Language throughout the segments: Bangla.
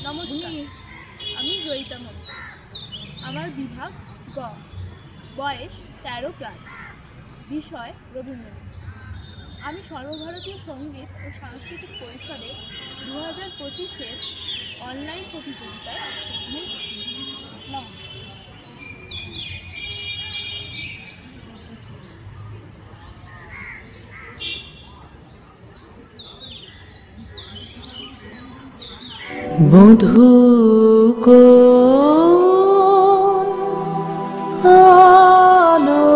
নমস্কার, আমি জয়িতা মন্ডল। আমার বিভাগ গ, বয়স 13+, বিষয় রবীন্দ্রনাথ। আমি সর্বভারতীয় সঙ্গীত ও সাংস্কৃতিক পরিষদে 2025-এর অনলাইন প্রতিযোগিতায় অংশগ্রহণ করছি। বধূ আলো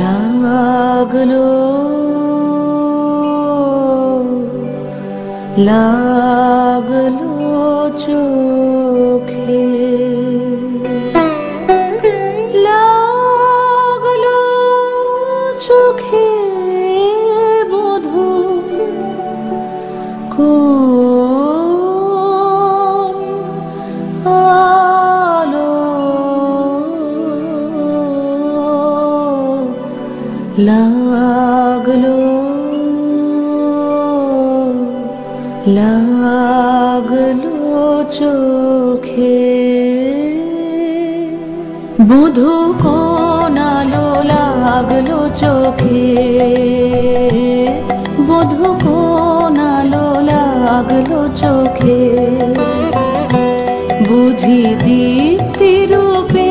লাগলো লাগলো চোখে, লাগলো চোখে আলো লাগলো লাগলো চোখে, বধূ কোন আলো লাগলো চোখে, বধূ কোন আলো লাগলো চোখে, বুঝি দীপ্তি রূপে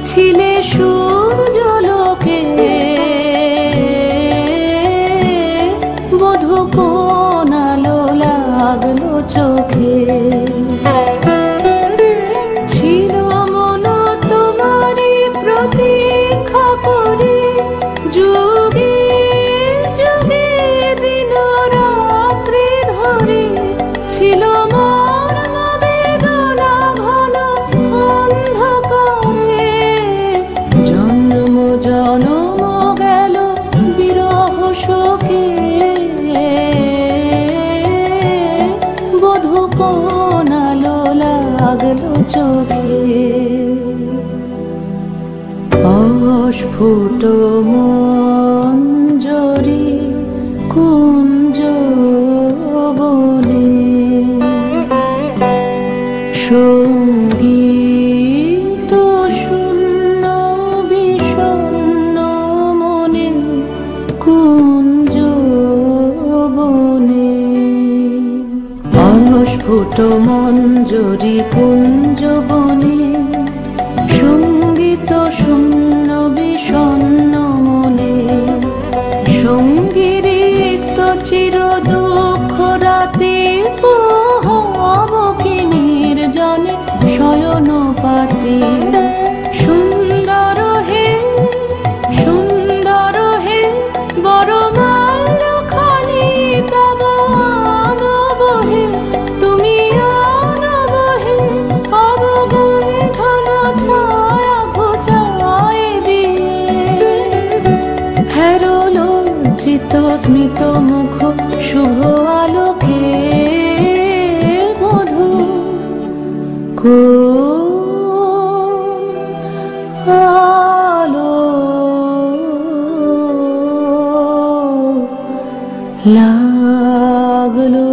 ছিলে সূর্যলোকে, বধূ কোন আলো লাগলো চোখে, ছিল মন তোমারই প্রতীক্ষা করে, যুগে যুগে দিন রাত্রি ধরে, ছিল মন বেদনা ঘন অন্ধকারে, জন্ম জন্ম গেল বিরহ শোকে, বধূ কোন আলো লাগলো চোখে, অস্ফুট মঞ্জরি কুঞ্জ বনে, সঙ্গীত শূন্য বিষণ্ণ মনে কুঞ্জ বনে, অস্ফুট মঞ্জরি কুঞ্জ বনে, সঙ্গীত শূন্য বিষণ্ণ মনে, সঙ্গীত চির দুঃখ রাতে পোহাবো নির্জনে শয়ন পাতে, সুন্দর হে সুন্দর হে বড় মাল্যখানি তব আনব হে, তুমি আনব হে অবগুণ্ঠন ছায়া ঘোচায় দিয়ে, হেরো লজ্জিত স্মিত মুখ শুভ আলোকে, বধূ কোন আলো লাগলো